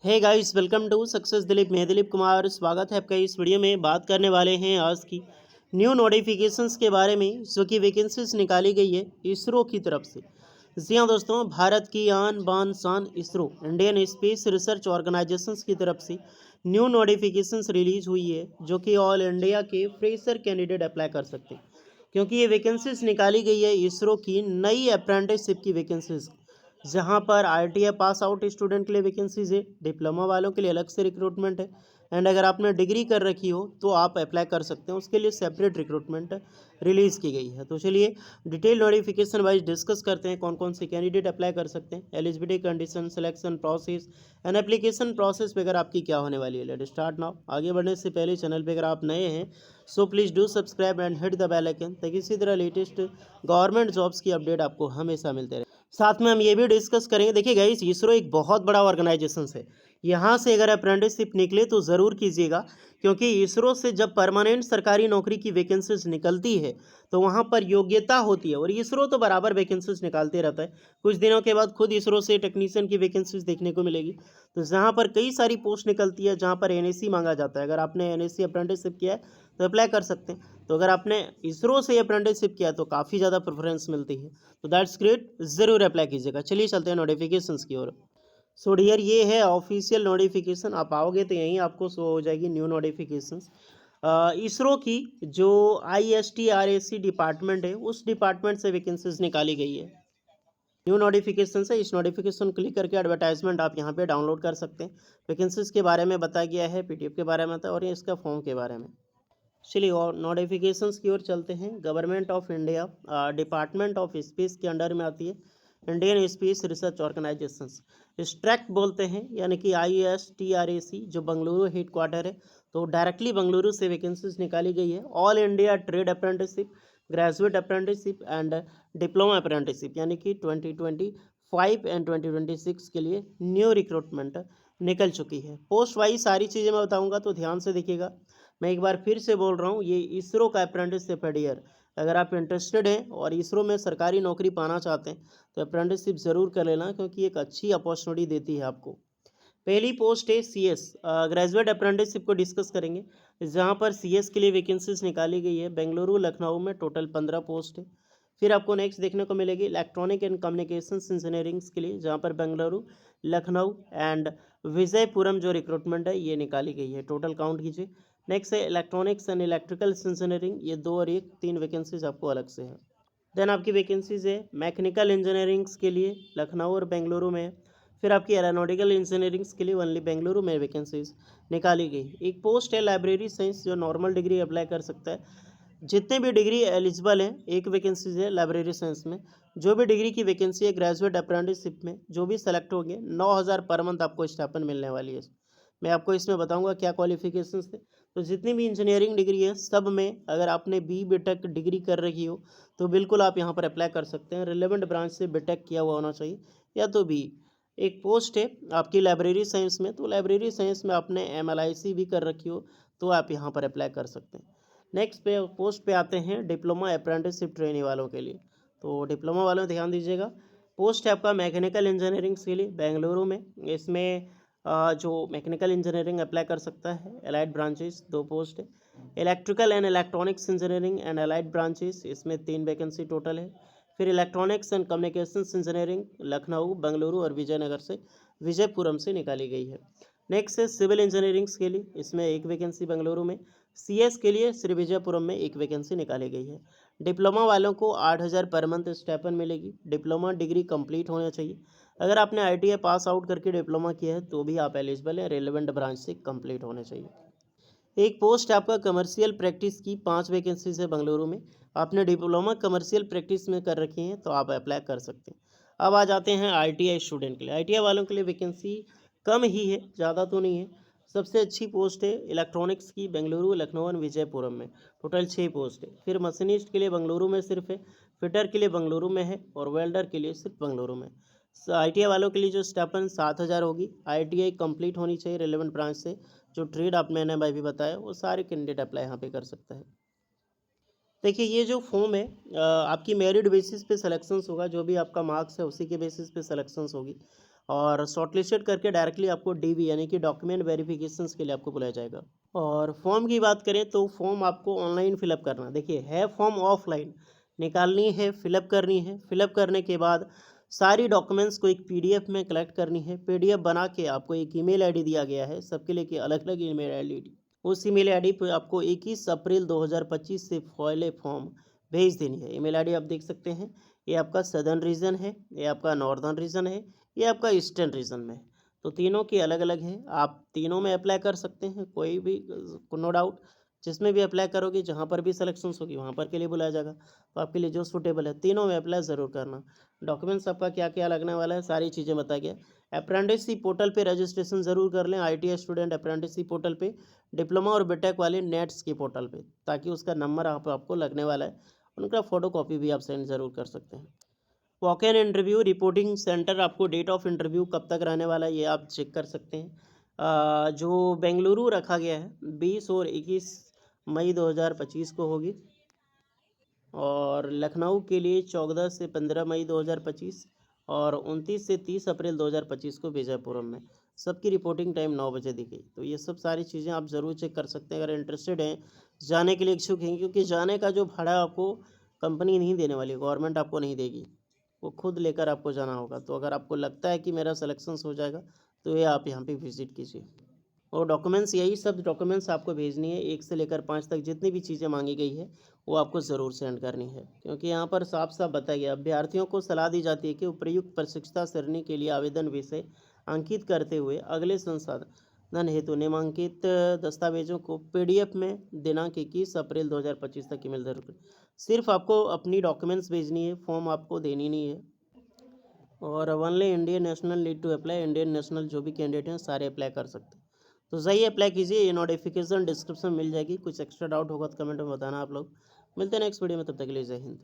Hey guys, welcome to success Dilip. मैं दिलीप कुमार, स्वागत है आपका। इस वीडियो में बात करने वाले हैं आज की न्यू नोटिफिकेशंस के बारे में, जो कि वैकेंसीज निकाली गई है इसरो की तरफ से। जी हाँ दोस्तों, भारत की आन बान शान ISRO Indian space research organisations की तरफ से न्यू नोटिफिकेशंस रिलीज हुई है, जो कि ऑल इंडिया के फ्रेशर कैंडिडेट अप्लाई कर सकते हैं। क्योंकि ये वैकेंसीज निकाली गई है इसरो की नई अप्रेंटिसशिप की वैकेंसीज, जहां पर आईटीआई पास आउट स्टूडेंट के लिए वैकेंसीज है, डिप्लोमा वालों के लिए अलग से रिक्रूटमेंट है, एंड अगर आपने डिग्री कर रखी हो तो आप अप्लाई कर सकते हैं, उसके लिए सेपरेट रिक्रूटमेंट रिलीज़ की गई है। तो चलिए डिटेल नोटिफिकेशन वाइज डिस्कस करते हैं कौन कौन से कैंडिडेट अप्लाई कर सकते हैं, eligibility condition, selection process and application process वगैरह आपकी क्या होने वाली है। Let start now. आगे बढ़ने से पहले चैनल पर अगर आप नए हैं so please do subscribe and hit the bell icon, ताकि इसी तरह लेटेस्ट गवर्नमेंट जॉब्स की अपडेट आपको हमेशा मिलते रहे। साथ में हम ये भी डिस्कस करेंगे। देखिए गाइस, इसरो एक बहुत बड़ा ऑर्गेनाइजेशन है। यहाँ से अगर अप्रेंटिसशिप निकले तो ज़रूर कीजिएगा, क्योंकि इसरो से जब परमानेंट सरकारी नौकरी की वैकेंसीज निकलती है तो वहाँ पर योग्यता होती है, और इसरो तो बराबर वैकेंसीज निकालते रहता है। कुछ दिनों के बाद खुद इसरो से टेक्नीशियन की वैकेंसीज देखने को मिलेगी। तो जहाँ पर कई सारी पोस्ट निकलती है, जहाँ पर एनएससी मांगा जाता है, अगर आपने एनएससी अप्रेंटिसशिप किया है तो अप्लाई कर सकते हैं। तो अगर आपने इसरो से अप्रेंटिसशिप किया है तो काफ़ी ज़्यादा प्रेफरेंस मिलती है। तो दैट्स ग्रेट, ज़रूर अप्लाई कीजिएगा। चलिए चलते हैं नोटिफिकेशंस की ओर। सो डियर, ये है ऑफिशियल नोटिफिकेशन। आप आओगे तो यहीं आपको शो हो जाएगी न्यू नोटिफिकेशंस। इसरो की जो ISTRAC डिपार्टमेंट है, उस डिपार्टमेंट से वैकेंसीज निकाली गई है। न्यू नोटिफिकेशन से इस नोटिफिकेशन क्लिक करके एडवर्टाइजमेंट आप यहाँ पे डाउनलोड कर सकते हैं। वैकेंसीज के बारे में बताया गया है, पीडीएफ के बारे में था, और ये इसका फॉर्म के बारे में। चलिए और नोटिफिकेशंस की ओर चलते हैं। Government of India department of space के अंडर में आती है इंडियन स्पेस रिसर्च ऑर्गेनाइजेशंस, स्ट्रैक बोलते हैं, यानी कि ISTRAC, जो बंगलुरु हेड क्वार्टर है। तो डायरेक्टली बंगलुरु से वैकेंसीज निकाली गई है। All India trade apprenticeship, graduate apprenticeship and diploma apprenticeship, यानी कि 2025 एंड 2026 के लिए न्यू रिक्रूटमेंट निकल चुकी है। पोस्ट वाइज सारी चीज़ें मैं बताऊंगा, तो ध्यान से देखिएगा। मैं एक बार फिर से बोल रहा हूँ, ये इसरो का अप्रेंटिसशिप है डियर। अगर आप इंटरेस्टेड हैं और इसरो में सरकारी नौकरी पाना चाहते हैं तो अप्रेंटिसशिप ज़रूर कर लेना, क्योंकि एक अच्छी अपॉर्चुनिटी देती है आपको। पहली पोस्ट है CS, ग्रेजुएट अप्रेंटिसशिप को डिस्कस करेंगे, जहाँ पर CS के लिए वैकेंसीज निकाली गई है। बेंगलुरु लखनऊ में टोटल 15 पोस्ट है। फिर आपको नेक्स्ट देखने को मिलेगी इलेक्ट्रॉनिक एंड कम्युनिकेशंस इंजीनियरिंग के लिए, जहाँ पर बेंगलुरु, लखनऊ एंड विजयपुरम जो रिक्रूटमेंट है ये निकाली गई है। टोटल काउंट कीजिए। नेक्स्ट है इलेक्ट्रॉनिक्स एंड इलेक्ट्रिकल इंजीनियरिंग, ये 2 और 1, 3 वैकेंसीज आपको अलग से है। देन आपकी वैकेंसीज है मैकेनिकल इंजीनियरिंग्स के लिए लखनऊ और बेंगलुरु में। फिर आपकी एरोनॉटिकल इंजीनियरिंग्स के लिए ओनली बेंगलुरु में वैकेंसीज निकाली गई। एक पोस्ट है लाइब्रेरी साइंस, जो नॉर्मल डिग्री अप्लाई कर सकता है। जितने भी डिग्री एलिजिबल हैं, एक वैकेंसीज है लाइब्रेरी साइंस में। जो भी डिग्री की वैकेंसी है ग्रेजुएट अप्रेंटिसशिप में, जो भी सेलेक्ट होंगे 9,000 पर मंथ आपको स्टाइपेंड मिलने वाली है। मैं आपको इसमें बताऊंगा क्या क्वालिफिकेशंस थे। तो जितनी भी इंजीनियरिंग डिग्री है सब में अगर आपने BTech डिग्री कर रखी हो तो बिल्कुल आप यहाँ पर अप्लाई कर सकते हैं। रिलेवेंट ब्रांच से BTech किया हुआ होना चाहिए, या तो बी। एक पोस्ट है आपकी लाइब्रेरी साइंस में, तो लाइब्रेरी साइंस में आपने MLIC भी कर रखी हो तो आप यहाँ पर अप्लाई कर सकते हैं। नेक्स्ट पे पोस्ट पे आते हैं डिप्लोमा अप्रेंटिसशिप ट्रेनी वालों के लिए। तो डिप्लोमा वालों ध्यान दीजिएगा। पोस्ट है आपका मैकेनिकल इंजीनियरिंग के लिए बेंगलुरु में। इसमें जो मैकेनिकल इंजीनियरिंग अप्लाई कर सकता है, एलाइड ब्रांचेस 2 पोस्ट है। Electrical and electronics engineering and allied branches, इसमें 3 वैकेंसी टोटल है। फिर electronics and communications engineering Lucknow, Bengaluru और विजयनगर से, विजयपुरम से निकाली गई है। नेक्स्ट है सिविल इंजीनियरिंग्स के लिए, इसमें 1 वैकेंसी बेंगलुरु में। CS के लिए श्री विजयपुरम में 1 वैकेंसी निकाली गई है। डिप्लोमा वालों को 8,000 पर मंथ स्टाइपेंड मिलेगी। डिप्लोमा डिग्री कंप्लीट होना चाहिए। अगर आपने ITI पास आउट करके डिप्लोमा किया है तो भी आप एलिजिबल हैं, रेलेवेंट ब्रांच से कंप्लीट होने चाहिए। एक पोस्ट आपका कमर्शियल प्रैक्टिस की, 5 वैकेंसीज है बेंगलुरु में। आपने डिप्लोमा कमर्शियल प्रैक्टिस में कर रखी हैं तो आप अप्लाई कर सकते हैं। अब आ जाते हैं ITI स्टूडेंट के लिए। ITI वालों के लिए वैकेंसी कम ही है, ज़्यादा तो नहीं है। सबसे अच्छी पोस्ट है इलेक्ट्रॉनिक्स की, बेंगलुरु, लखनऊ और विजयपुरम में। टोटल 6 पोस्ट है। फिर मशीनिस्ट के लिए बेंगलुरु में सिर्फ है, फिटर के लिए बेंगलुरु में है, और वेल्डर के लिए सिर्फ बेंगलुरु में। ITI वालों के लिए जो स्टाइपेंड 7,000 होगी। ITI कंप्लीट होनी चाहिए रेलेवेंट ब्रांच से। जो ट्रेड आप मैंने भाई भी बताया वो सारे कैंडिडेट अप्लाई यहाँ पे कर सकता है। देखिए ये जो फॉर्म है आपकी मेरिट बेसिस पे सिलेक्शंस होगा, जो भी आपका मार्क्स है उसी के बेसिस पे सिलेक्शंस होगी। और शॉर्टलिस्टेड करके डायरेक्टली आपको डीवी यानी कि डॉक्यूमेंट वेरिफिकेशंस के लिए आपको बुलाया जाएगा। और फॉर्म की बात करें तो फॉर्म आपको ऑनलाइन फिलअप करना, देखिए है फॉर्म ऑफलाइन निकालनी है, फिलअप करनी है। फिलअप करने के बाद सारी डॉक्यूमेंट्स को एक पीडीएफ में कलेक्ट करनी है। पीडीएफ बना के आपको एक ईमेल आईडी दिया गया है सबके लिए कि अलग अलग ईमेल आईडी, उस ईमेल आईडी पे आपको 21 अप्रैल 2025 से फॉइल फॉर्म भेज देनी है। ईमेल आईडी आप देख सकते हैं, ये आपका सदर्न रीजन है, ये आपका नॉर्दर्न रीजन है, ये आपका ईस्टर्न रीजन में है। तो तीनों की अलग अलग है, आप तीनों में अप्लाई कर सकते हैं, कोई भी नो डाउट जिसमें भी अप्लाई करोगे, जहाँ पर भी सिलेक्शंस होगी वहाँ पर के लिए बुलाया जाएगा। तो आपके लिए जो सूटेबल है तीनों में अप्लाई ज़रूर करना। डॉक्यूमेंट्स आपका क्या क्या लगने वाला है सारी चीज़ें बता गया। अप्रेंटिसशिप पोर्टल पे रजिस्ट्रेशन ज़रूर कर लें, आईटीआई स्टूडेंट अप्रेंटिसशिप पोर्टल पे, डिप्लोमा और बीटेक वाले नेट्स के पोर्टल पे, ताकि उसका नंबर आपको लगने वाला है, उनका फ़ोटो कॉपी भी आप सेंड ज़रूर कर सकते हैं। Walk in interview reporting centre, आपको डेट ऑफ इंटरव्यू कब तक रहने वाला है ये आप चेक कर सकते हैं। जो बेंगलुरु रखा गया है 20 और 21 मई 2025 को होगी, और लखनऊ के लिए 14 से 15 मई 2025 और 29 से 30 अप्रैल 2025 को बीजापुरम में। सबकी रिपोर्टिंग टाइम 9 बजे दी गई। तो ये सब सारी चीज़ें आप ज़रूर चेक कर सकते हैं अगर इंटरेस्टेड हैं, जाने के लिए इच्छुक हैं, क्योंकि जाने का जो भाड़ा आपको कंपनी नहीं देने वाली, गवर्नमेंट आपको नहीं देगी, वो खुद लेकर आपको जाना होगा। तो अगर आपको लगता है कि मेरा सिलेक्शंस हो जाएगा तो ये आप यहाँ पे विज़िट कीजिए। और डॉक्यूमेंट्स, यही सब डॉक्यूमेंट्स आपको भेजनी है, 1 से लेकर 5 तक जितनी भी चीज़ें मांगी गई है वो आपको ज़रूर सेंड करनी है, क्योंकि यहाँ पर साफ साफ बताया गया अभ्यर्थियों को सलाह दी जाती है कि उपयुक्त प्रशिक्षता सरणी के लिए आवेदन विषय अंकित करते हुए अगले संसाधन हेतु निम्नलिखित दस्तावेजों को पीडीएफ में दिनांक 21 अप्रैल 2025 तक ईमेल जरूर करें। सिर्फ आपको अपनी डॉक्यूमेंट्स भेजनी है, फॉर्म आपको देनी नहीं है। और only Indian national need to apply, Indian national जो भी कैंडिडेट हैं सारे अप्लाई कर सकते हैं। तो सही अप्लाई कीजिए, ये नोटिफिकेशन डिस्क्रिप्शन में मिल जाएगी। कुछ एक्स्ट्रा डाउट होगा तो कमेंट में बताना आप लोग। मिलते हैं नेक्स्ट वीडियो में, तब तक के लिए जय हिंद।